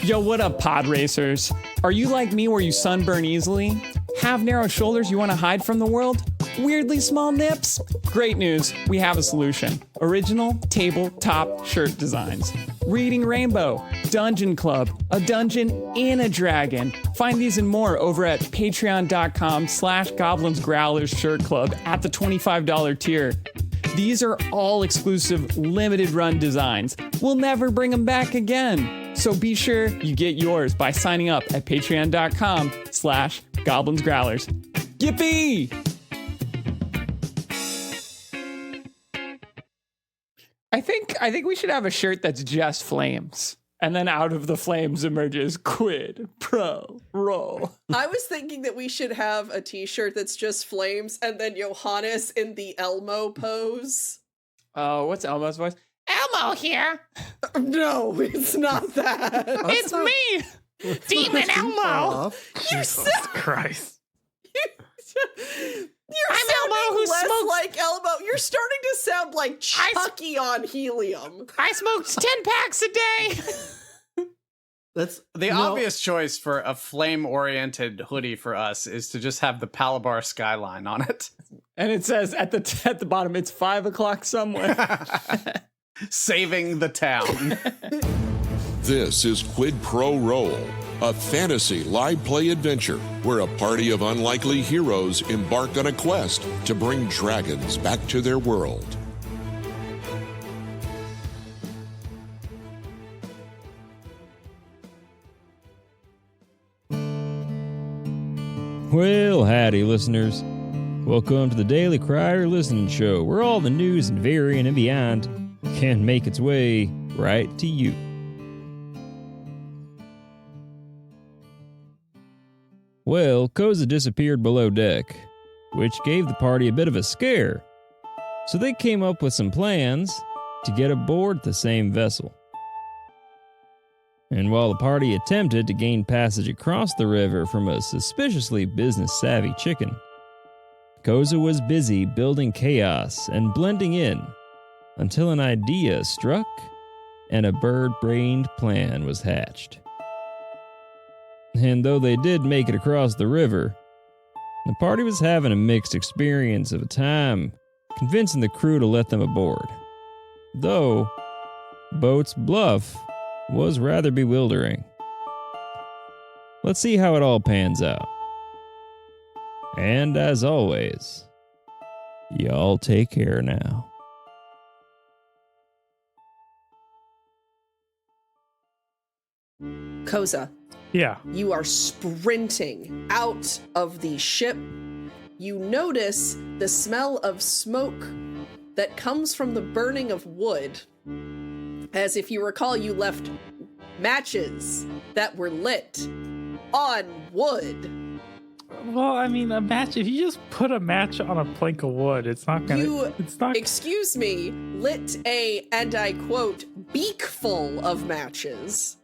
Yo, what up, pod racers? Are you like me where you sunburn easily? Have narrow shoulders you want to hide from the world? Weirdly small nips? Great news, we have a solution. Original tabletop shirt designs. Reading Rainbow, Dungeon Club, a dungeon in a dragon. Find these and more over at patreon.com/Goblins Growlers Shirt Club at the $25 tier. These are all exclusive, limited run designs. We'll never bring them back again. So be sure you get yours by signing up at patreon.com/Goblins Growlers. Yippee! I think we should have a shirt that's just flames. And then out of the flames emerges quid pro roll. I was thinking that we should have a t-shirt that's just flames and then Johannes in the Elmo pose. Oh, what's Elmo's voice? Elmo here. No, it's not that. It's me, Demon Elmo. Jesus Christ. You're I'm Elmo who less smokes like Elmo. You're starting to sound like Chucky on helium. I smoked 10 packs a day. That's the obvious choice for a flame-oriented hoodie for us is to just have the Palabar skyline on it. And it says at the bottom, it's 5 o'clock somewhere. Saving the town. This is Quid Pro Roll, a fantasy live play adventure where a party of unlikely heroes embark on a quest to bring dragons back to their world. Well, howdy, listeners. Welcome to the Daily Crier Listening Show, where all the news and Varian and beyond can make its way right to you. Well, Koza disappeared below deck, which gave the party a bit of a scare. So they came up with some plans to get aboard the same vessel. And while the party attempted to gain passage across the river from a suspiciously business-savvy chicken, Koza was busy building chaos and blending in until an idea struck and a bird-brained plan was hatched. And though they did make it across the river, the party was having a mixed experience of a time convincing the crew to let them aboard. Though, Boat's bluff was rather bewildering. Let's see how it all pans out. And as always, y'all take care now. Koza, Yeah. you are sprinting out of the ship. You notice the smell of smoke that comes from the burning of wood. As if you recall, you left matches that were lit on wood. Well, I mean, a match, if you just put a match on a plank of wood, it's not gonna... Excuse me, lit a, and I quote, beakful of matches.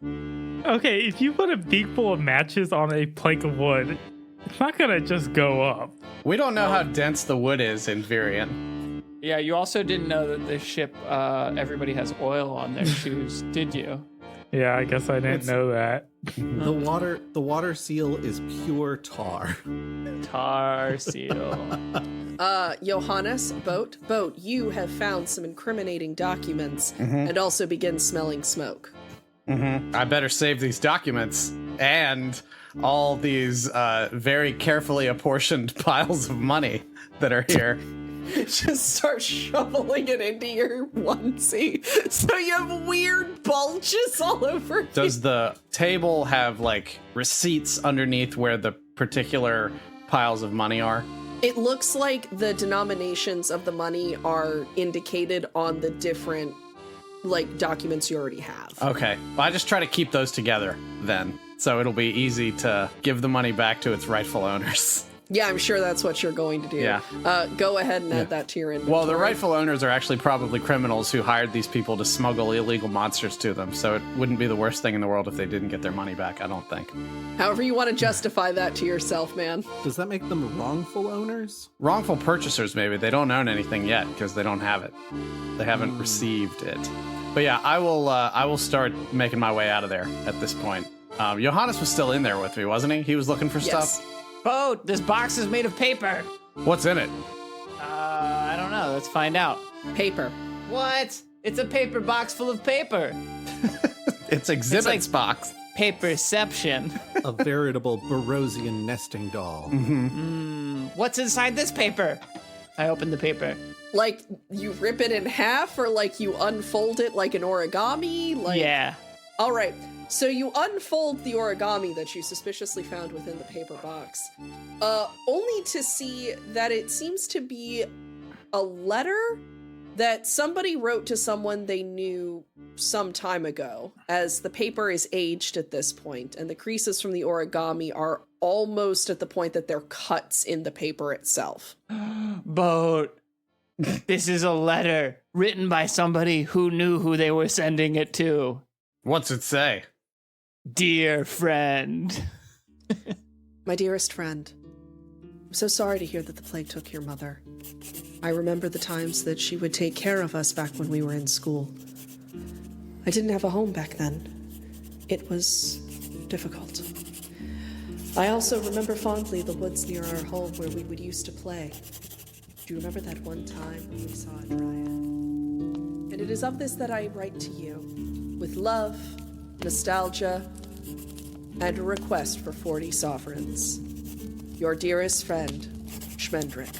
Okay, if you put a beakful of matches on a plank of wood, it's not gonna just go up. We don't know how dense the wood is in Virion. Yeah, you also didn't know that this ship, everybody has oil on their shoes, did you? Yeah, I guess I didn't know that. the water seal is pure tar. Tar seal. Johannes, Boat, you have found some incriminating documents and also begin smelling smoke. I better save these documents and all these very carefully apportioned piles of money that are here. Just start shoveling it into your onesie so you have weird bulges all over you. Does the table have like receipts underneath where the particular piles of money are? It looks like the denominations of the money are indicated on the different like documents you already have. Okay, well, I just try to keep those together then, so it'll be easy to give the money back to its rightful owners. Yeah, I'm sure that's what you're going to do. Yeah. Go ahead and add that to your inventory. Well, the rightful owners are actually probably criminals who hired these people to smuggle illegal monsters to them, so it wouldn't be the worst thing in the world if they didn't get their money back, I don't think. However you want to justify that to yourself, man. Does that make them wrongful owners? Wrongful purchasers, maybe. They don't own anything yet because they don't have it. They haven't received it. But yeah, I will start making my way out of there at this point. Johannes was still in there with me, wasn't he? He was looking for Yes. stuff. Boat, this box is made of paper. What's in it? I don't know. Let's find out. Paper. What? It's a paper box full of paper. It's exhibits box. Paperception. A veritable Barosian nesting doll. What's inside this paper? I opened the paper. Like, you rip it in half, or like you unfold it like an origami? Like, Yeah. All right. So you unfold the origami that you suspiciously found within the paper box, only to see that it seems to be a letter that somebody wrote to someone they knew some time ago, as the paper is aged at this point, and the creases from the origami are almost at the point that they're cuts in the paper itself. Boat. This is a letter written by somebody who knew who they were sending it to. What's it say? Dear friend. My dearest friend, I'm so sorry to hear that the plague took your mother. I remember the times that she would take care of us back when we were in school. I didn't have a home back then. It was difficult. I also remember fondly the woods near our home where we would used to play. Do you remember that one time when we saw a dryad? And it is of this that I write to you, with love, nostalgia, and a request for 40 sovereigns. Your dearest friend, Schmendrick.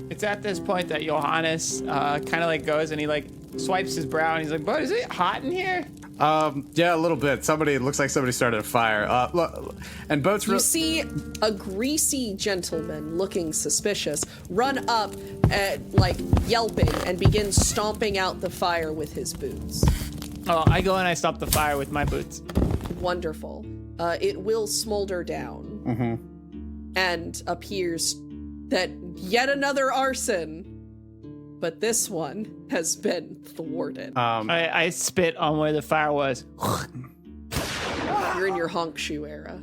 It's at this point that Johannes kind of like goes and he like swipes his brow and he's like, "But is it hot in here?" Yeah, a little bit. It looks like somebody started a fire. And Boat's You see a greasy gentleman looking suspicious run up, like yelping, and begin stomping out the fire with his boots. Oh, I go and I stop the fire with my boots. Wonderful. It will smolder down, and appears that yet another arson, but this one has been thwarted. I spit on where the fire was. You're in your honk shoe era.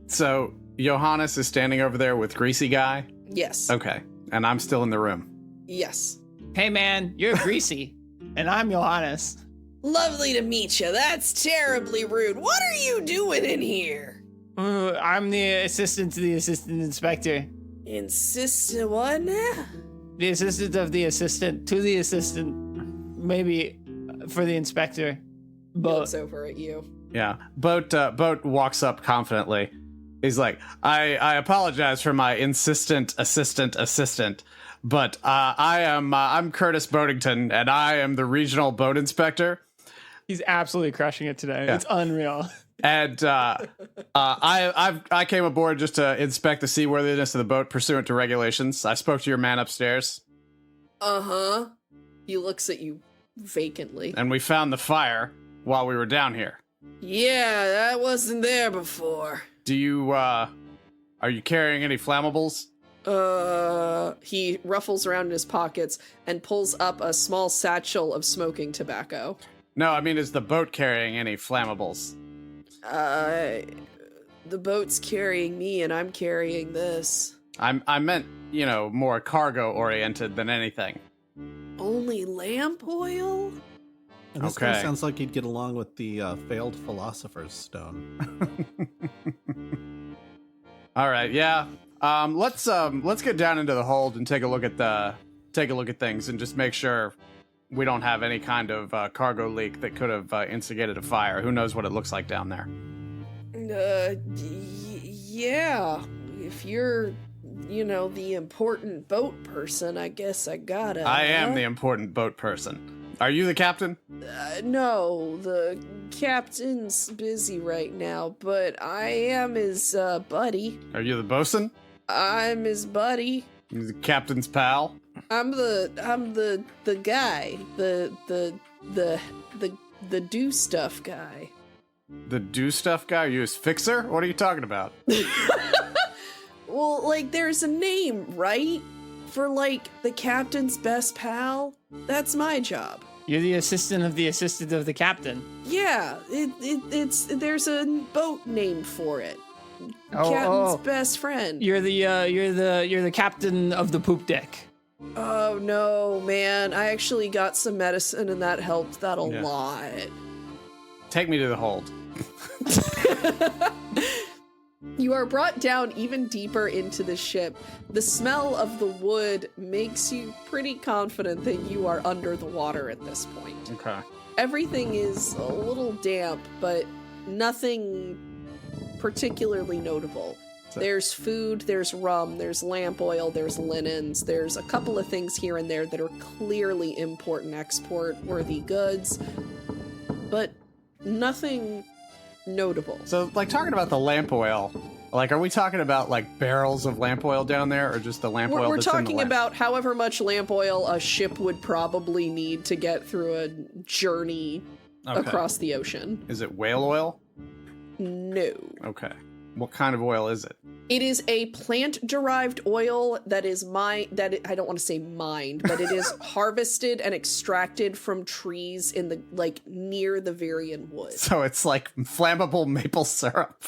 So Johannes is standing over there with Greasy Guy. Yes. Okay, and I'm still in the room. Yes. Hey man, you're greasy, and I'm Johannes. Lovely to meet you. That's terribly rude. What are you doing in here? I'm the assistant to the assistant inspector. What now? The assistant of the assistant to the assistant, maybe for the inspector. But Looks over at you. Yeah. Boat walks up confidently. He's like, I apologize for my insistent assistant, but I'm Curtis Boatington, and I am the regional boat inspector. he's absolutely crushing it today. Yeah. It's unreal. And I came aboard just to inspect the seaworthiness of the boat pursuant to regulations. I spoke to your man upstairs. Uh-huh. He looks at you vacantly. And we found the fire while we were down here. Yeah, that wasn't there before. Do you, are you carrying any flammables? He ruffles around in his pockets and pulls up a small satchel of smoking tobacco. No, I mean, is the boat carrying any flammables? The boat's carrying me and I'm carrying this. I meant, more cargo-oriented than anything. Only lamp oil? And this Okay. guy sounds like he'd get along with the failed philosopher's stone. All right, yeah. Let's get down into the hold and take a look at things and just make sure we don't have any kind of cargo leak that could have instigated a fire. Who knows what it looks like down there? Yeah. If you're, the important boat person, I guess I gotta. I am the important boat person. Are you the captain? No, the captain's busy right now, but I am his buddy. Are you the bosun? I'm his buddy. You the captain's pal? I'm the guy. The do stuff guy. The do stuff guy? Are you his fixer? What are you talking about? Well, there's a name, right? For, the captain's best pal? That's my job. You're the assistant of the captain. Yeah, there's a boat name for it. Oh, Captain's best friend. You're the captain of the poop deck. Oh, no, man. I actually got some medicine, and that helped that a lot. take me to the hold. You are brought down even deeper into the ship. The smell of the wood makes you pretty confident that you are under the water at this point. Okay. Everything is a little damp, but nothing particularly notable. There's food, there's rum, there's lamp oil, there's linens, there's a couple of things here and there that are clearly important export-worthy goods, but nothing notable. So, like, talking about the lamp oil, like, are we talking about, like, barrels of lamp oil down there, or just the lamp oil We're that's in the talking lamp? about however much lamp oil a ship would probably need to get through a journey across the ocean. Is it whale oil? No. Okay. What kind of oil is it? It is a plant-derived oil that is I don't want to say mined, but it is harvested and extracted from trees in the, like, near the Varian wood. So it's like flammable maple syrup.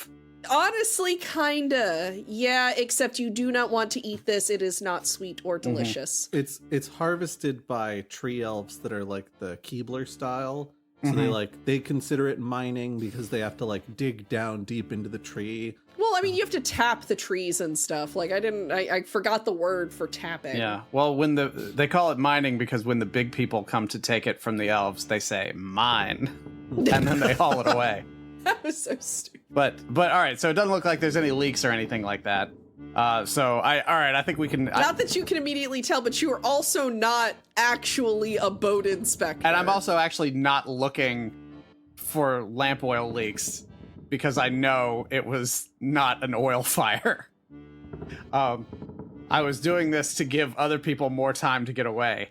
Honestly, kinda. Yeah, except you do not want to eat this. It is not sweet or delicious. It's harvested by tree elves that are like the Keebler style. So they consider it mining because they have to like dig down deep into the tree. Well, I mean, you have to tap the trees and stuff. Like, I forgot the word for tapping. Yeah. Well, they call it mining because when the big people come to take it from the elves, they say mine, and then they haul it away. That was so stupid. But all right. So it doesn't look like there's any leaks or anything like that. All right. I think we can. Not that you can immediately tell, but you are also not actually a boat inspector. And I'm also actually not looking for lamp oil leaks because I know it was not an oil fire. I was doing this to give other people more time to get away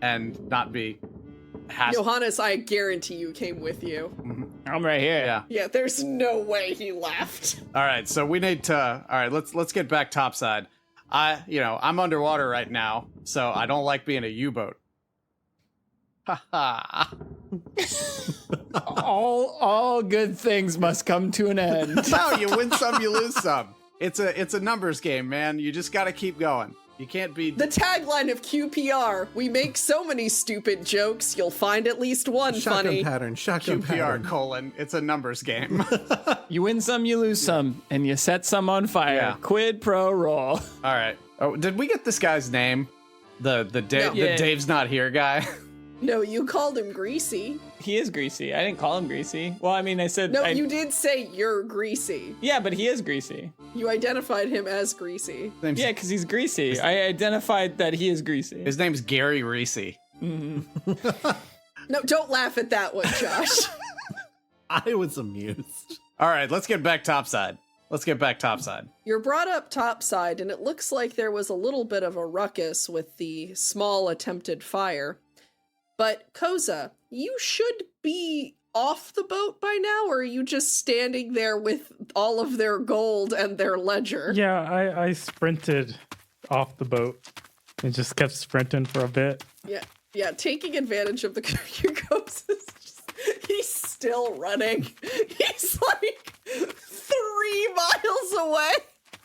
and not be Johannes, I guarantee you came with you. I'm right here. Yeah. Yeah, there's no way he left. All right, so we need to. All right, let's get back topside. I'm underwater right now, so I don't like being a U-boat. Ha ha. All good things must come to an end. No, you win some, you lose some. It's a numbers game, man. You just got to keep going. You can't be... The tagline of QPR, we make so many stupid jokes, you'll find at least one funny. Shotgun pattern. QPR : it's a numbers game. You win some, you lose some, and you set some on fire. Yeah. Quid pro roll. All right. Oh, did we get this guy's name? The Yeah. Dave's not here guy. No, you called him Greasy. He is greasy. I didn't call him greasy. Well, I mean, I said... No, you did say you're Greasy. Yeah, but he is greasy. You identified him as Greasy. Yeah, because he's greasy. I identified that he is greasy. His name's Gary Reese. No, don't laugh at that one, Josh. I was amused. All right, let's get back topside. You're brought up topside, and it looks like there was a little bit of a ruckus with the small attempted fire. But Koza, you should be off the boat by now, or are you just standing there with all of their gold and their ledger? Yeah, I sprinted off the boat and just kept sprinting for a bit. Yeah, taking advantage of the Koza's he's still running. He's like 3 miles away.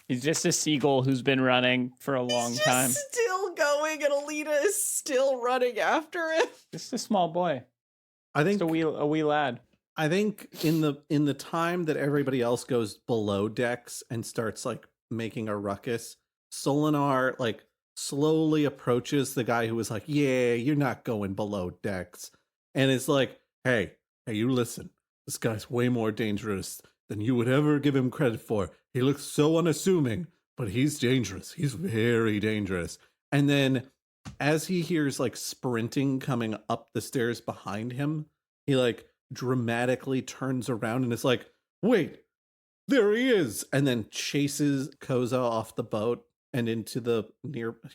He's just a seagull who's been running for a long time. He's still going, and Alita is still running after him. Just a small boy. I think Just a wee lad. I think in the time that everybody else goes below decks and starts like making a ruckus, Solinar like slowly approaches the guy who was like, "Yeah, you're not going below decks," and it's like, "Hey, you listen. This guy's way more dangerous than you would ever give him credit for. He looks so unassuming, but he's dangerous. He's very dangerous." And then as he hears like sprinting coming up the stairs behind him, he like dramatically turns around and is like, "Wait, there he is," and then chases Koza off the boat and into the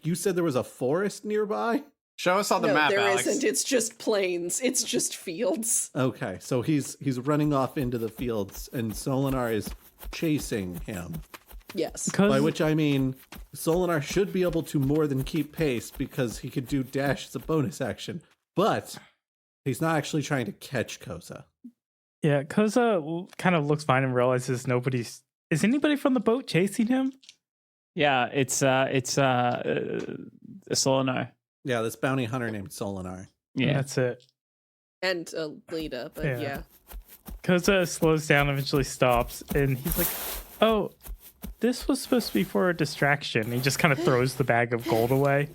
you said there was a forest nearby? Show us on the No, map, there Alex. isn't. It's just plains. It's just fields. Okay, so he's running off into the fields and Solinar is chasing him. Yes. By which I mean Solinar should be able to more than keep pace because he could do dash as a bonus action. But he's not actually trying to catch Koza. Yeah, Koza kind of looks fine and realizes is anybody from the boat chasing him? Yeah, it's a Solinar. Yeah, this bounty hunter named Solinar. Yeah. That's it. And Alita, but Yeah. yeah. Koza slows down, eventually stops, and he's like, "Oh, this was supposed to be for a distraction." He just kind of throws the bag of gold away.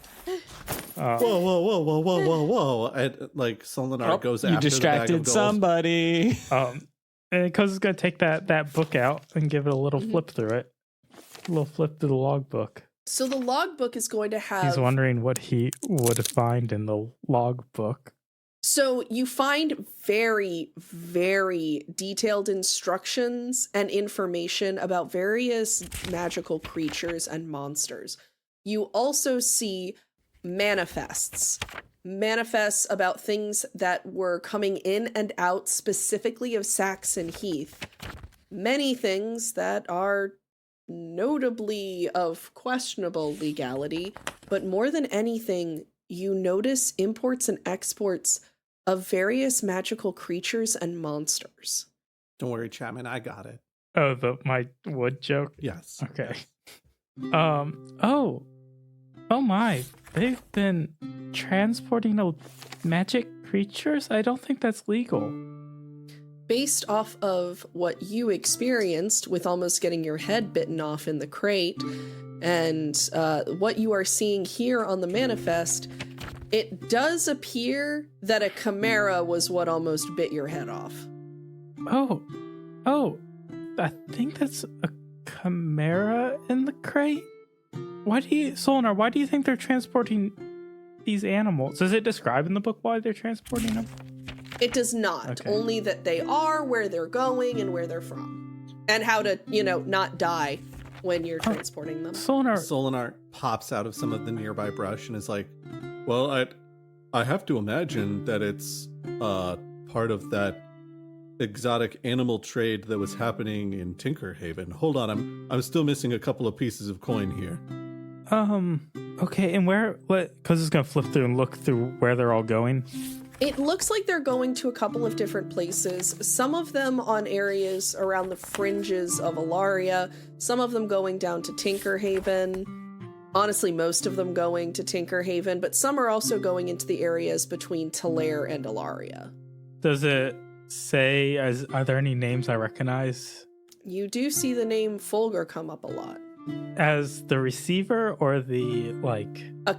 Whoa. And like Solinar goes after you distracted the bag of gold. somebody. And Koza's gonna take that book out and give it a little flip through it. A little flip through the logbook. So the logbook is going to have... He's wondering what he would find in the logbook. So you find very, very detailed instructions and information about various magical creatures and monsters. You also see manifests about things that were coming in and out specifically of Saxon Heath. Many things that are notably of questionable legality, but more than anything, you notice imports and exports of various magical creatures and monsters. Don't worry, Chapman, I got it. Oh, my wood joke? Yes. Okay. Oh my, they've been transporting magic creatures? I don't think that's legal. Based off of what you experienced with almost getting your head bitten off in the crate, and what you are seeing here on the manifest, it does appear that a chimera was what almost bit your head off. Oh, I think that's a chimera in the crate? Solinar, why do you think they're transporting these animals? Does it describe in the book why they're transporting them? It does not. Okay. Only that they are, where they're going, and where they're from. And how to, not die when you're transporting them. Solinar pops out of some of the nearby brush and is like, well, I have to imagine that it's part of that exotic animal trade that was happening in Tinkerhaven. Hold on, I'm still missing a couple of pieces of coin here. Okay, and because it's gonna flip through and look through where they're all going. It looks like they're going to a couple of different places, some of them on areas around the fringes of Alaria, some of them going down to Tinkerhaven, honestly most of them going to Tinkerhaven, but some are also going into the areas between Talair and Alaria. Does it say, are there any names I recognize? You do see the name Fulgur come up a lot. As the receiver or the,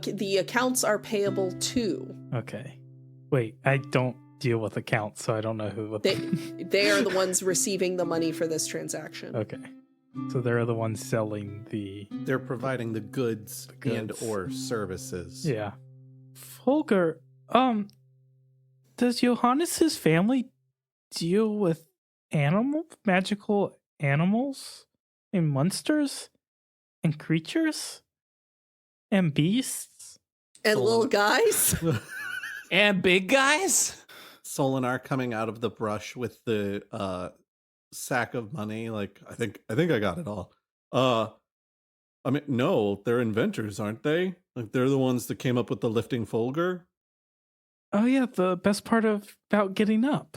the accounts are payable to. Okay. Wait, I don't deal with accounts, so I don't know who... They are the ones receiving the money for this transaction. Okay. So they're the ones selling They're providing the goods and or services. Yeah. Fulgur, does Johannes's family deal with magical animals and monsters and creatures and beasts and little guys and big guys? Solinar coming out of the brush with the sack of money, like I think I got it all. I mean, no, they're inventors, aren't they? Like they're the ones that came up with the lifting Fulgur. Oh yeah, the best part about getting up.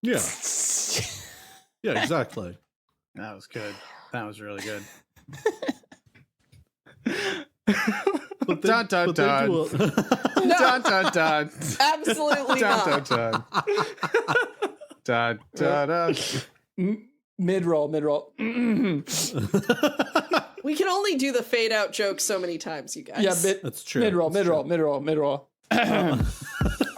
Yeah. Yeah, exactly. That was good. That was really good. Dun dun dun. No. Dun dun dun. Absolutely Dun not. dun dun. Dun dun dun. Mid-roll. We can only do the fade out joke so many times, you guys. Yeah, that's true. Mid-roll.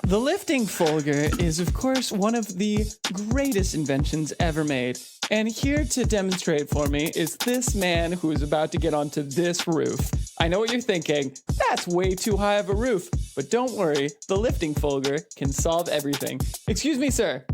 The lifting Fulgur is, of course, one of the greatest inventions ever made. And here to demonstrate for me is this man who is about to get onto this roof. I know what you're thinking. That's way too high of a roof. But don't worry, the lifting Fulgur can solve everything. Excuse me, sir.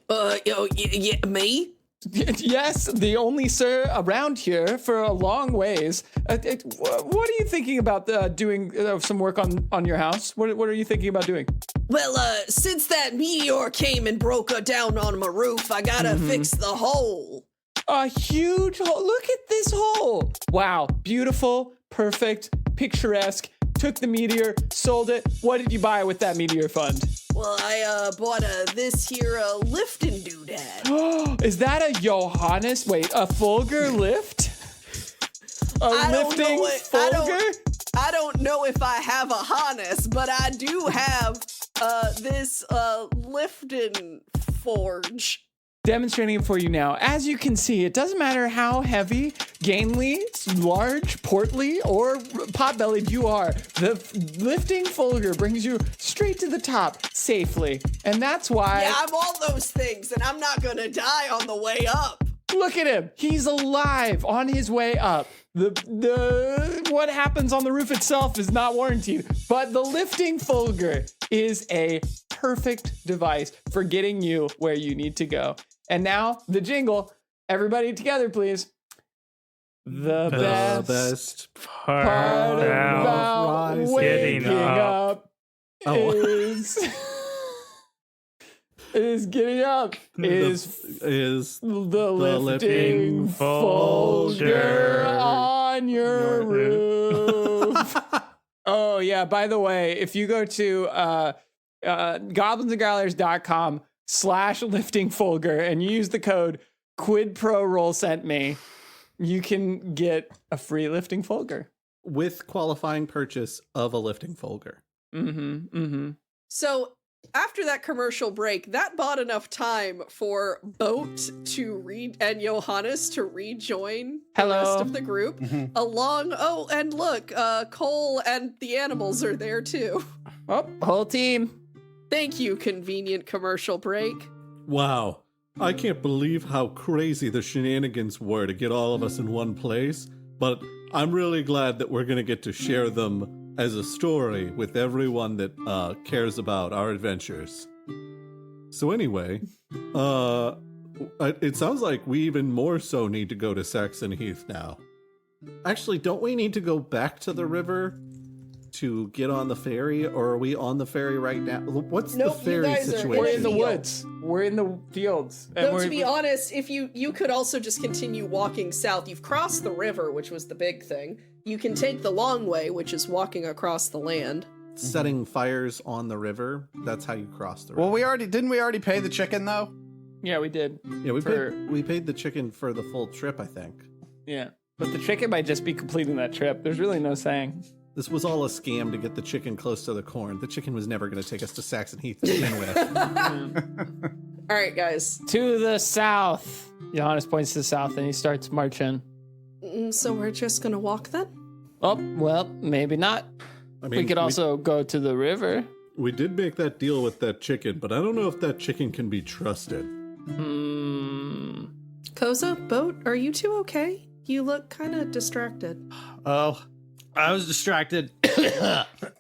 Yeah, me? Yes, the only sir around here for a long ways. What are you thinking about doing some work on your house? What are you thinking about doing? Well, since that meteor came and broke down on my roof, I gotta fix the hole. A huge hole. Look at this hole. Wow, beautiful, perfect, picturesque. Took the meteor, sold it. What did you buy with that meteor fund? Well, I bought this here lifting doodad. Is that a Johannes? Wait, a Fulgur lift? Lifting Fulgur? I don't know if I have a harness, but I do have this lifting forge. demonstrating it for you now. As you can see, it doesn't matter how heavy, gainly, large, portly, or pot-bellied you are. The lifting folger brings you straight to the top safely. And that's why... Yeah, I'm all those things, and I'm not gonna die on the way up. Look at him. He's alive on his way up. What happens on the roof itself is not warranted, but the lifting folger is a perfect device for getting you where you need to go. And now the jingle. Everybody together, please. The best part about waking up is getting up. Is the lifting folder on your roof. Oh, yeah. By the way, if you go to goblinsandgrowlers.com/lifting folger and you use the code QuidProRoll you can get a free lifting folger. With qualifying purchase of a lifting folger. So after that commercial break, that bought enough time for Boat to and Johannes to rejoin the rest of the group. Oh, and look, Cole and the animals are there too. Oh, whole team. Thank you, convenient commercial break. Wow. I can't believe how crazy the shenanigans were to get all of us in one place, but I'm really glad that we're going to get to share them as a story with everyone that cares about our adventures. So anyway, it sounds like we even more so need to go to Saxon Heath now. Actually, don't we need to go back to the river to get on the ferry, or are we on the ferry right now? What's the ferry situation? We're in the woods. We're in the fields. Though, to be honest, if you could also just continue walking south. You've crossed the river, which was the big thing. You can take the long way, which is walking across the land. Setting fires on the river, that's how you cross the river. Well, didn't we already pay the chicken, though? Yeah, we did. Yeah, we paid the chicken for the full trip, I think. Yeah, but the chicken might just be completing that trip. There's really no saying. This was all a scam to get the chicken close to the corn. The chicken was never going to take us to Saxon Heath to begin with. All right, guys. To the south. Johannes points to the south and he starts marching. So we're just going to walk then? Oh, well, maybe not. I mean, we could also go to the river. We did make that deal with that chicken, but I don't know if that chicken can be trusted. Koza, Boat, are you two okay? You look kind of distracted. Oh, I was distracted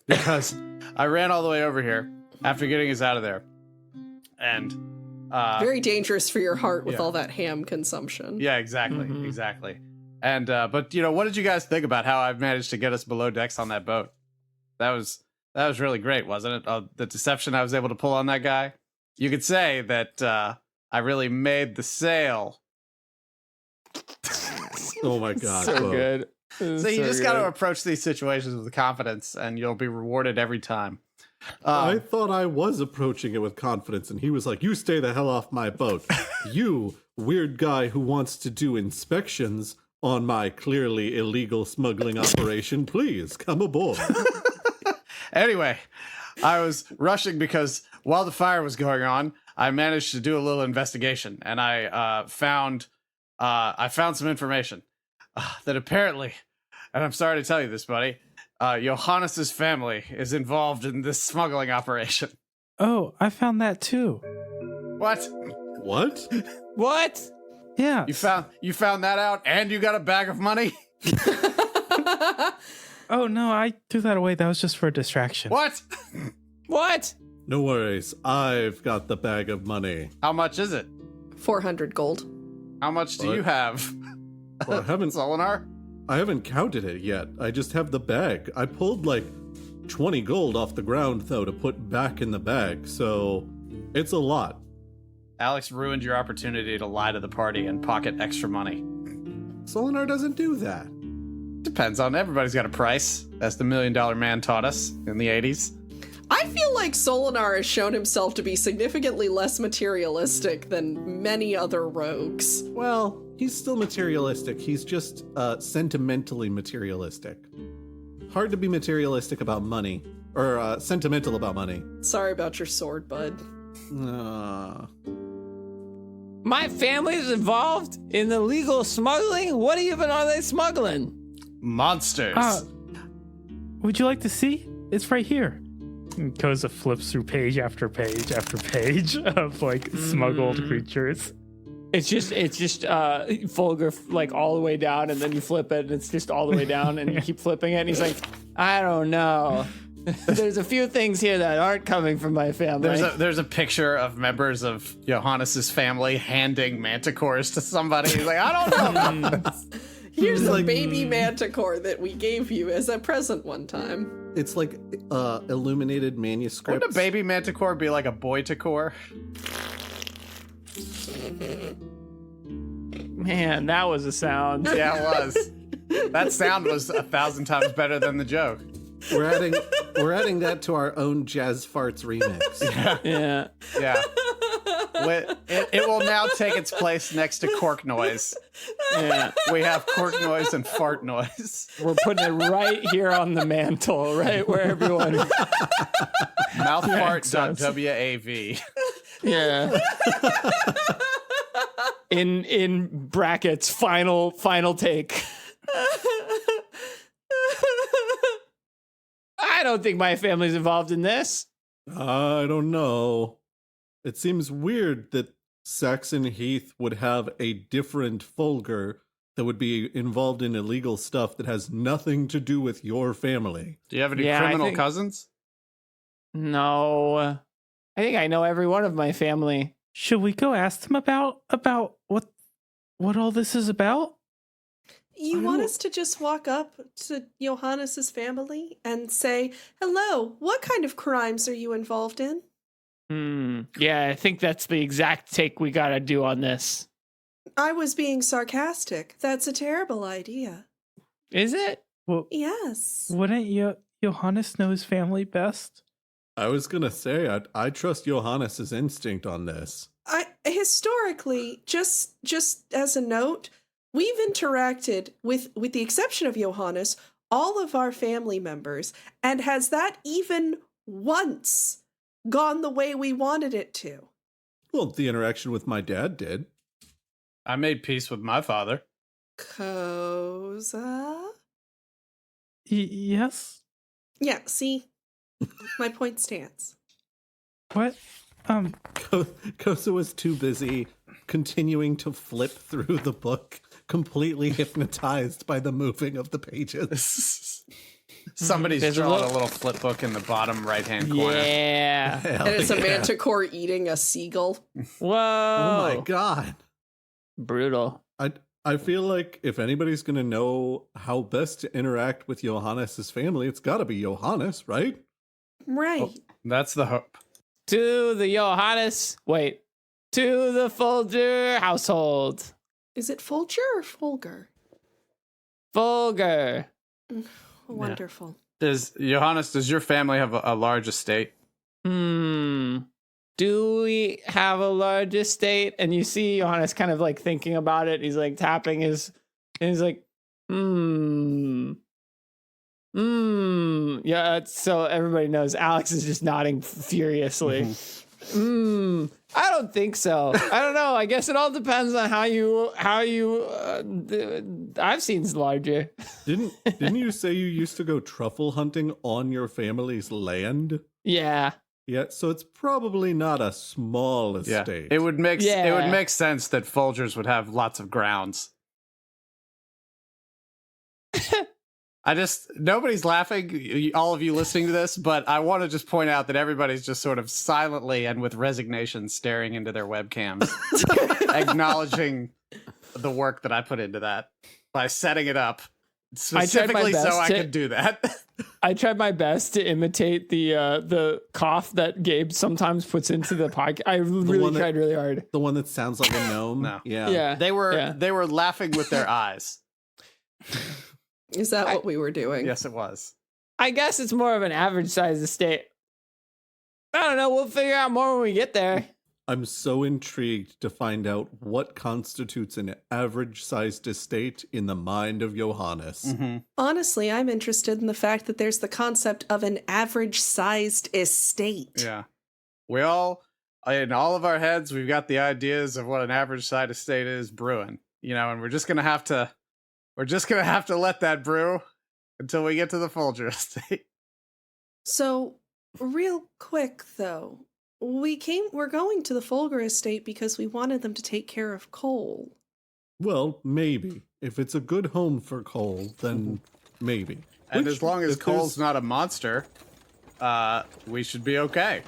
because I ran all the way over here after getting us out of there. And very dangerous for your heart with all that ham consumption. Yeah, exactly. Exactly. And but what did you guys think about how I've managed to get us below decks on that boat? That was really great, wasn't it? The deception I was able to pull on that guy. You could say that I really made the sale. Oh my god. So good. So you just got to approach these situations with confidence, and you'll be rewarded every time. I thought I was approaching it with confidence, and he was like, "You stay the hell off my boat. You weird guy who wants to do inspections on my clearly illegal smuggling operation, please come aboard." Anyway, I was rushing because while the fire was going on, I managed to do a little investigation, and I found some information that apparently, and I'm sorry to tell you this, buddy, Johannes's family is involved in this smuggling operation. Oh, I found that too. What? What? Yeah. You found that out, and you got a bag of money? Oh no, I threw that away. That was just for a distraction. What? What? No worries, I've got the bag of money. How much is it? 400 gold. How much do you have? Well, Solinar? I haven't counted it yet. I just have the bag. I pulled like 20 gold off the ground, though, to put back in the bag, so it's a lot. Alex ruined your opportunity to lie to the party and pocket extra money. Solinar doesn't do that. Depends on everybody's got a price, as the $1 Million Man taught us in the 80s. I feel like Solinar has shown himself to be significantly less materialistic than many other rogues. Well, he's still materialistic. He's just sentimentally materialistic. Hard to be materialistic about money, or sentimental about money. Sorry about your sword, bud. My family's involved in illegal smuggling? What even are they smuggling? Monsters. Would you like to see? It's right here. And Koza flips through page after page after page of like smuggled creatures. It's just Fulgur like all the way down, and then you flip it, and it's just all the way down, and you keep flipping it, and he's like, I don't know. There's a few things here that aren't coming from my family. There's a picture of members of Johannes's family handing manticores to somebody. He's like, I don't know about this. Here's a baby manticore that we gave you as a present one time. It's like illuminated manuscripts. Wouldn't a baby manticore be like a boy-ticore? Man, that was a sound. Yeah, it was. That sound was 1,000 times better than the joke. We're adding that to our own Jazz Farts remix. Yeah. Yeah. It will now take its place next to cork noise. Yeah. We have cork noise and fart noise. We're putting it right here on the mantle, right where everyone. Mouthfart.wav. Yeah. In brackets, final take. I don't think my family's involved in this. I don't know. It seems weird that Saxon Heath would have a different Fulgur that would be involved in illegal stuff that has nothing to do with your family. Do you have any Yeah, criminal cousins? No. I think I know every one of my family. Should we go ask them about what all this is about? You want us to just walk up to Johannes's family and say, hello, what kind of crimes are you involved in? Yeah, I think that's the exact take we gotta do on this. I was being sarcastic. That's a terrible idea. Is it? Well, Yes. wouldn't Johannes know his family best? I was gonna say, I trust Johannes's instinct on this. Historically, just as a note, we've interacted with the exception of Johannes, all of our family members, and has that even once gone the way we wanted it to? Well, the interaction with my dad did. I made peace with my father. Koza? Yes. Yeah, see? My point stands. What? Kosa was too busy continuing to flip through the book, completely hypnotized by the moving of the pages. Somebody's There's a drawn little- a little flip book in the bottom right-hand corner. Yeah. Hell And it's a yeah. manticore eating a seagull. Whoa. Oh my god. Brutal. I feel like if anybody's going to know how best to interact with Johannes's family, it's got to be Johannes, right? Right. That's the hope. To the to the Fulgur household. Is it Fulgur or Fulgur? Fulgur. Wonderful. Does your family have a large estate? Do we have a large estate? And you see Johannes kind of like thinking about it. He's like tapping his, and he's like, Yeah, so everybody knows Alex is just nodding furiously. I don't think so. I don't know. I guess it all depends on how you I've seen larger. Didn't you say you used to go truffle hunting on your family's land? Yeah. Yeah, so it's probably not a small estate. It would make Yeah. sense that Folgers would have lots of grounds. Nobody's laughing, all of you listening to this, but I want to just point out that everybody's just sort of silently and with resignation staring into their webcams, acknowledging the work that I put into that by setting it up specifically so I could do that. I tried my best to imitate the cough that Gabe sometimes puts into the podcast. I really tried really hard. The one that sounds like a gnome? No. Yeah. Yeah. They were laughing with their eyes. Is that what we were doing? Yes, it was. I guess it's more of an average size estate. I don't know. We'll figure out more when we get there. I'm so intrigued to find out what constitutes an average-sized estate in the mind of Johannes. Mm-hmm. Honestly, I'm interested in the fact that there's the concept of an average-sized estate. Yeah. We all in all of our heads, we've got the ideas of what an average side estate is brewing, and we're just gonna have to let that brew until we get to the Folger estate. So, real quick though, we're going to the Folger estate because we wanted them to take care of Cole. Well, maybe. If it's a good home for Cole, then maybe. And as long as Cole's not a monster, we should be okay.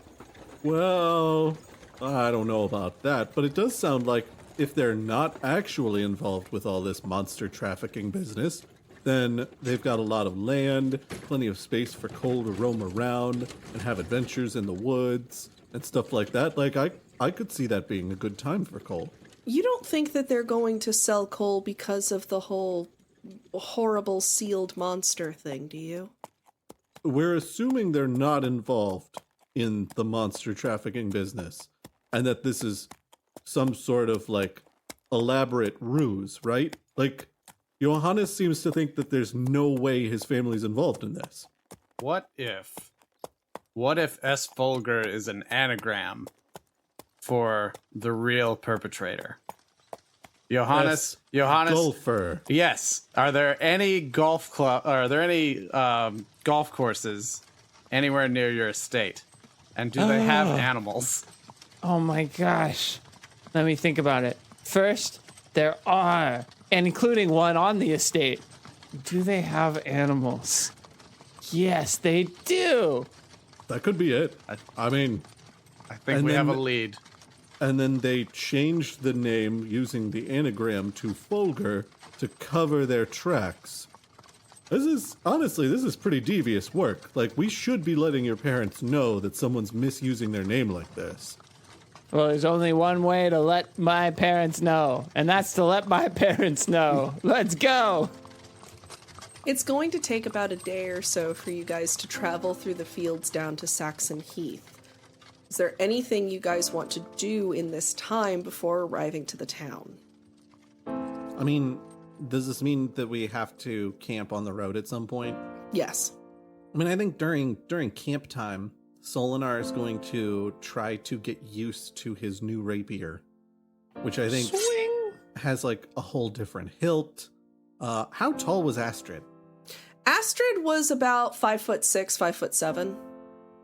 Well, I don't know about that, but it does sound like if they're not actually involved with all this monster trafficking business, then they've got a lot of land, plenty of space for Cole to roam around and have adventures in the woods and stuff like that. Like, I could see that being a good time for Cole. You don't think that they're going to sell Cole because of the whole horrible sealed monster thing, do you? We're assuming they're not involved in the monster trafficking business and that this is some sort of, like, elaborate ruse, right? Like, Johannes seems to think that there's no way his family's involved in this. What if S. Folger is an anagram for the real perpetrator? Johannes. Golfer. Yes. Are there any golf courses anywhere near your estate? And do they have animals? Oh my gosh. Let me think about it. First, there are, and including one on the estate. Do they have animals? Yes, they do. That could be it. I mean, I think we have a lead. And then they changed the name using the anagram to Folger to cover their tracks. This is pretty devious work. Like, we should be letting your parents know that someone's misusing their name like this. Well, there's only one way to let my parents know, and that's to let my parents know. Let's go. It's going to take about a day or so for you guys to travel through the fields down to Saxon Heath. Is there anything you guys want to do in this time before arriving to the town? I mean, does this mean that we have to camp on the road at some point? Yes. I mean, I think during camp time, Solinar is going to try to get used to his new rapier, which I think has like a whole different hilt. How tall was Astrid? Astrid was about 5'6", 5'7".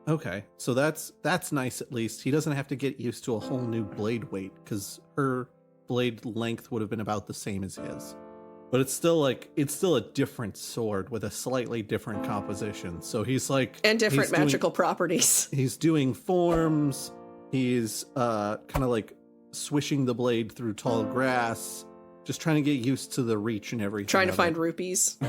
Okay, so that's nice at least. He doesn't have to get used to a whole new blade weight because her blade length would have been about the same as his. But it's still a different sword with a slightly different composition. So he's like... And different magical properties. He's doing forms. He's kind of like swishing the blade through tall grass. Just trying to get used to the reach and everything. Trying to find rupees.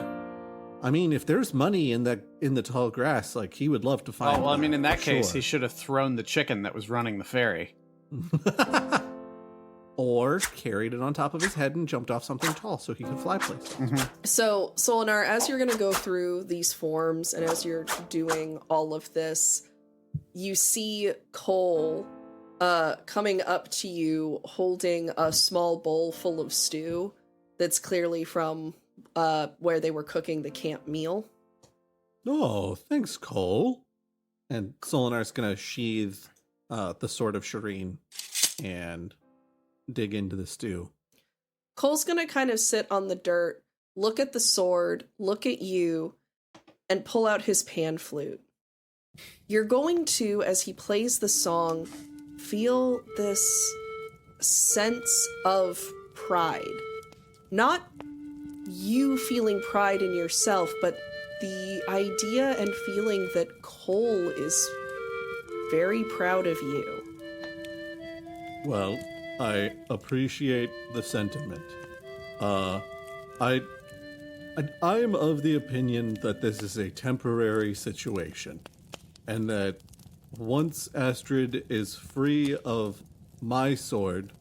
I mean, if there's money in the tall grass, like, he would love to find. Oh, well, I mean, in that case, sure. he should have thrown the chicken that was running the ferry. Or carried it on top of his head and jumped off something tall so he could fly places. Mm-hmm. So, Solinar, as you're going to go through these forms and as you're doing all of this, you see Cole coming up to you holding a small bowl full of stew that's clearly from where they were cooking the camp meal. Oh, thanks, Cole. And Solinar's going to sheathe the sword of Shireen and dig into the stew. Cole's gonna kind of sit on the dirt, look at the sword, look at you, and pull out his pan flute. You're going to, as he plays the song, feel this sense of pride. Not you feeling pride in yourself, but the idea and feeling that Cole is very proud of you. Well, I appreciate the sentiment. I'm of the opinion that this is a temporary situation, and that once Astrid is free of my sword,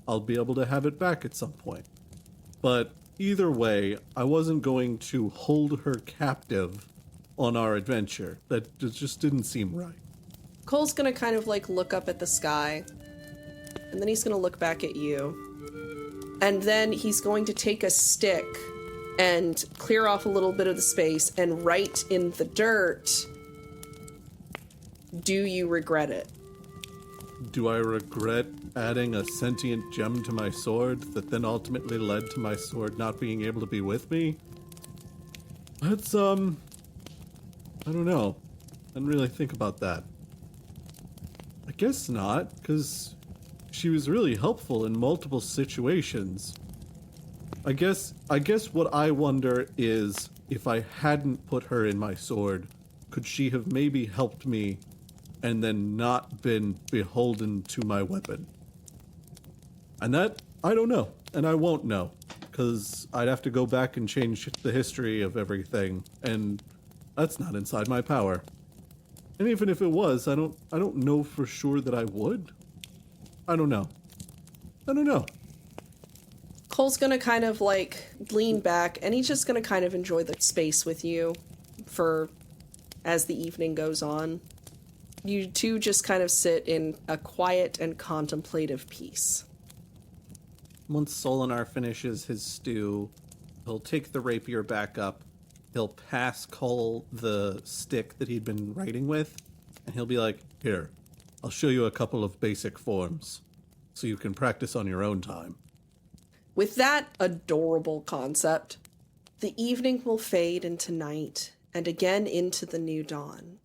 I'll be able to have it back at some point. But either way, I wasn't going to hold her captive on our adventure. That just didn't seem right. Cole's gonna kind of like look up at the sky, and then he's gonna look back at you. And then he's going to take a stick and clear off a little bit of the space and write in the dirt, "Do you regret it?" Do I regret adding a sentient gem to my sword that then ultimately led to my sword not being able to be with me? That's, I don't know. I didn't really think about that. I guess not, because she was really helpful in multiple situations. I guess what I wonder is, if I hadn't put her in my sword, could she have maybe helped me and then not been beholden to my weapon? And that, I don't know, and I won't know, because I'd have to go back and change the history of everything, and that's not inside my power. And even if it was, I don't know for sure that I would. I don't know. Cole's gonna kind of like lean back, and he's just gonna kind of enjoy the space with you for as the evening goes on. You two just kind of sit in a quiet and contemplative peace. Once Solinar finishes his stew, he'll take the rapier back up. He'll pass Cole the stick that he'd been writing with, and he'll be like, "Here, I'll show you a couple of basic forms, so you can practice on your own time." With that adorable concept, the evening will fade into night, and again into the new dawn.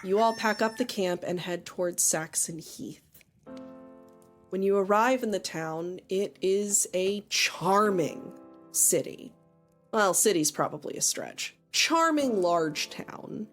You all pack up the camp and head towards Saxon Heath. When you arrive in the town, it is a charming city. Well, city's probably a stretch. Charming large town.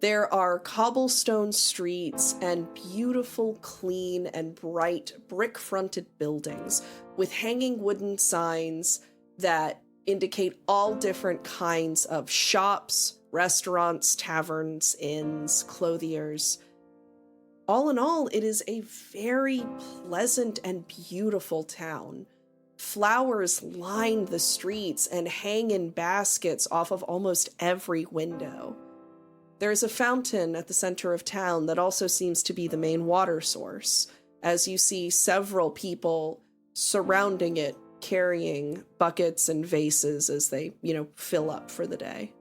There are cobblestone streets and beautiful, clean, and bright brick-fronted buildings with hanging wooden signs that indicate all different kinds of shops, restaurants, taverns, inns, clothiers. All in all, it is a very pleasant and beautiful town. Flowers line the streets and hang in baskets off of almost every window. There is a fountain at the center of town that also seems to be the main water source, as you see several people surrounding it, carrying buckets and vases as they, fill up for the day.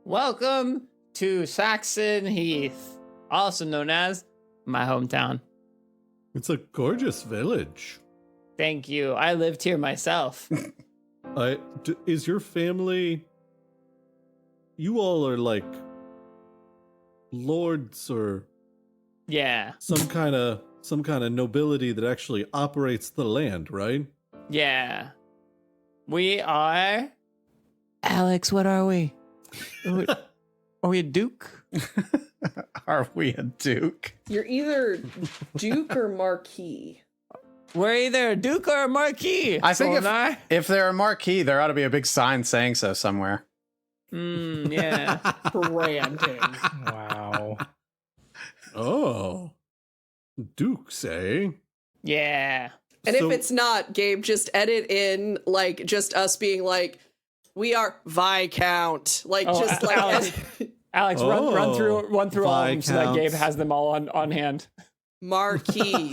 Welcome to Saxon Heath, also known as my hometown. It's a gorgeous village. Thank you. I lived here myself. Is your family... You all are like lords or... Yeah. Some kind of nobility that actually operates the land, right? Yeah. We are... Alex, what are we? Are we a duke? Are we a duke? You're either Duke or Marquis. We're either a duke or a marquis. I think if they're a marquis, there ought to be a big sign saying so somewhere. Yeah. Branding. Wow. Oh. Dukes, eh? Yeah. And So- if it's not, Gabe, just edit in, like, just us being like, we are Viscount. Like, Oh, just like... Alex. Alex, run through all of them so that Gabe Viscounts. has them all on hand. Marquis,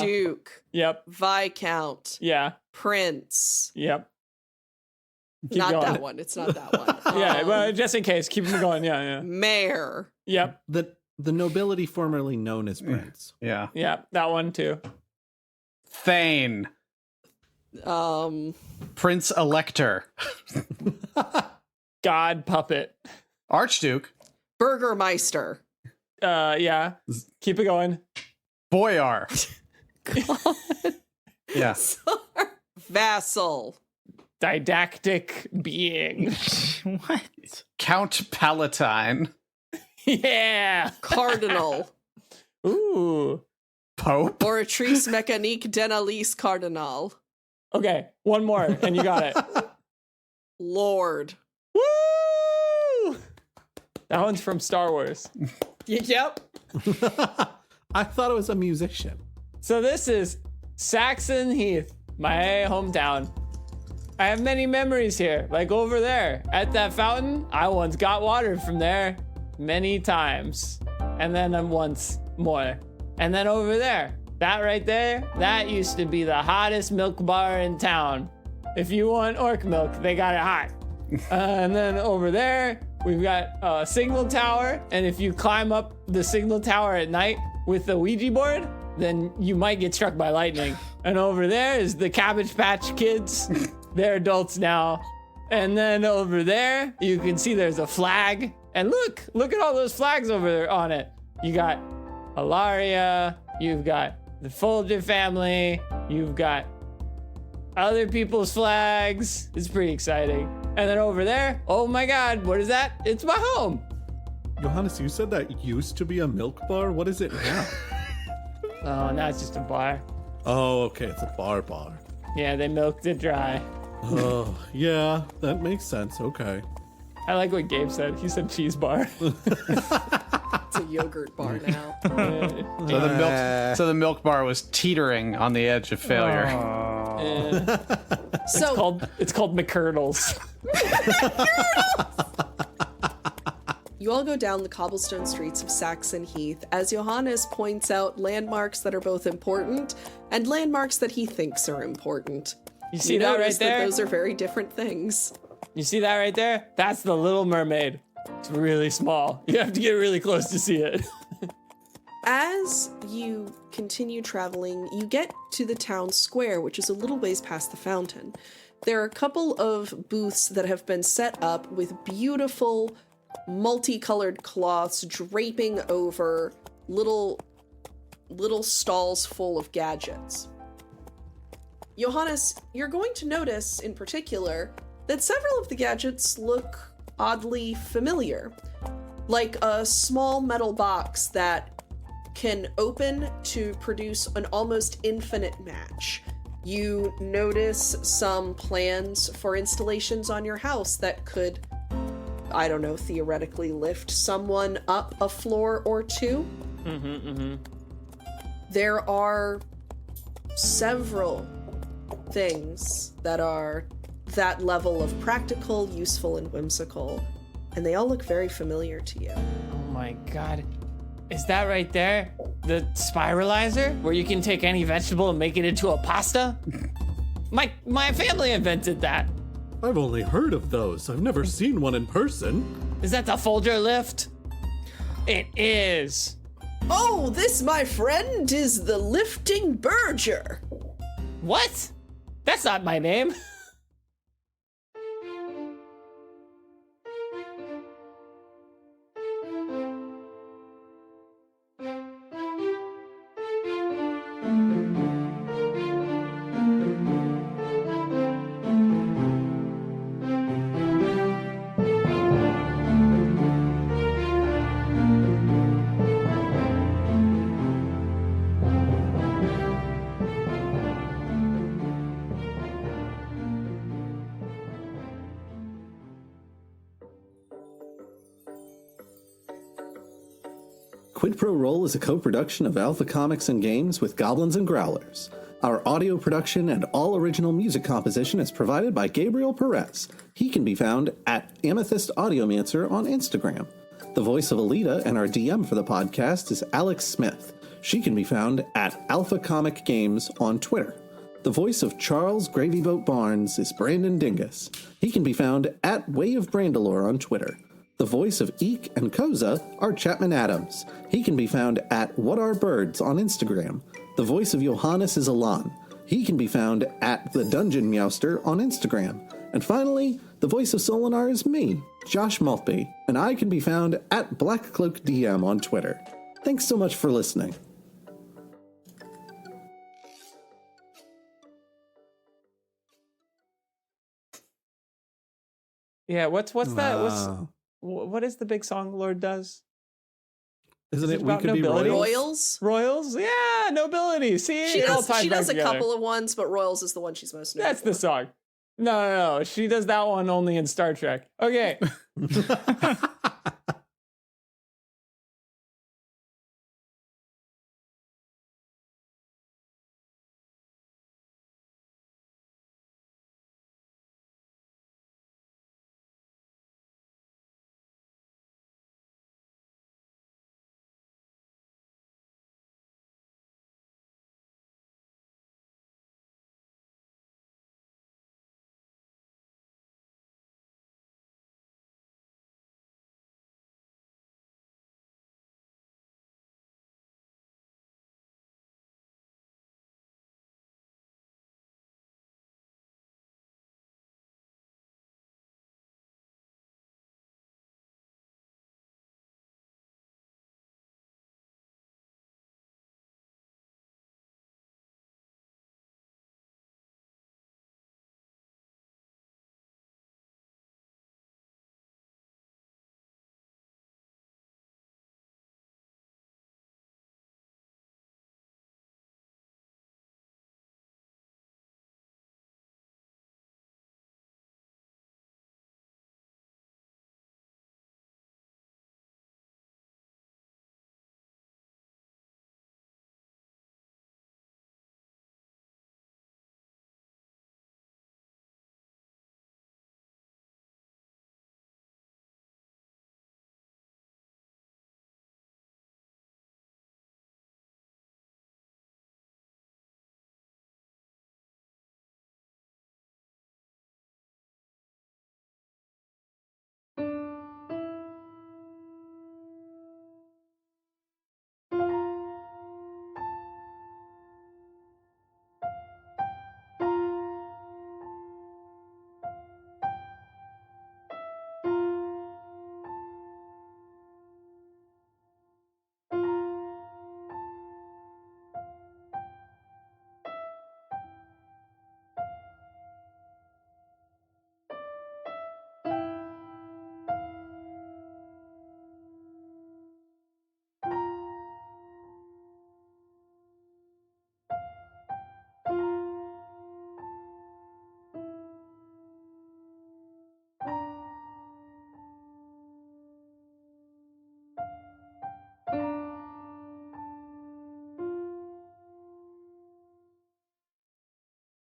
Duke, Yep. Viscount, Yeah. Prince. Yep. Keep Not going. that one. It's not that one. Yeah, well, just in case, keep them going. Yeah. Mayor. Yep. The nobility formerly known as prince. Yeah. Yeah, that one too. Thane. Prince Elector. God puppet. Archduke. Burgermeister. Yeah. Keep it going. Boyar. Yeah. Vassal. Didactic being. What? Count Palatine. Yeah. Cardinal. Ooh. Pope. Oratrice mécanique d'analyse cardinal. Okay, one more, and you got it. Lord. Woo! That one's from Star Wars. Yep. I thought it was a musician. So this is Saxon Heath, my hometown. I have many memories here, like over there at that fountain. I once got water from there many times. And then once more. And then over there, that right there, that used to be the hottest milk bar in town. If you want orc milk, they got it hot. And then over there, we've got a signal tower. And if you climb up the signal tower at night, with the Ouija board, then you might get struck by lightning. And over there is the Cabbage Patch Kids. They're adults now. And then over there, you can see there's a flag. And look at all those flags over there on it. You got Alaria, you've got the Folger family, you've got other people's flags. It's pretty exciting. And then over there, oh my God, what is that? It's my home. Johannes, you said that used to be a milk bar. What is it now? Oh, now it's just a bar. Oh, okay, it's a bar. Yeah, they milked it dry. Oh, yeah, that makes sense. Okay. I like what Gabe said. He said cheese bar. It's a yogurt bar now. So the milk bar was teetering on the edge of failure. So It's called McCurdles. you all go down the cobblestone streets of Saxon Heath as Johannes points out landmarks that are both important and landmarks that he thinks are important. You see that right notice there? that those are very different things. You see that right there? That's the Little Mermaid. It's really small. You have to get really close to see it. As you continue traveling, you get to the town square, which is a little ways past the fountain. There are a couple of booths that have been set up with beautiful multicolored cloths draping over little stalls full of gadgets. Johannes, you're going to notice in particular that several of the gadgets look oddly familiar, like a small metal box that can open to produce an almost infinite match. You notice some plans for installations on your house that could, I don't know, theoretically lift someone up a floor or two. There are several things that are that level of practical, useful, and whimsical, and they all look very familiar to you. Oh my God. Is that right there? The spiralizer? Where you can take any vegetable and make it into a pasta? My family invented that. I've only heard of those. I've never seen one in person. Is that the Folger lift? It is. Oh, this, my friend, is the lifting Berger. What? That's not my name. Quid Pro Roll is a co-production of Alpha Comics and Games with Goblins and Growlers. Our audio production and all original music composition is provided by Gabriel Perez. He can be found at Amethyst Audiomancer on Instagram. The voice of Alita and our DM for the podcast is Alex Smith. She can be found at Alpha Comic Games on Twitter. The voice of Charles Gravy Boat Barnes is Brandon Dingus. He can be found at Way of Brandalore on Twitter. The voice of Eek and Koza are Chapman Adams. He can be found at What Are Birds on Instagram. The voice of Johannes is Alan. He can be found at The Dungeon Meowster on Instagram. And finally, the voice of Solinar is me, Josh Maltby, and I can be found at BlackCloakDM on Twitter. Thanks so much for listening. Yeah, what's that? What is the big song Lord does? Isn't Is it it We about Could Be nobility? Royals? Royals? Royals? Yeah, nobility. See, She it all does, ties she back does a together. couple of ones, but Royals is the one she's most known That's for. the song. No. She does that one only in Star Trek. Okay.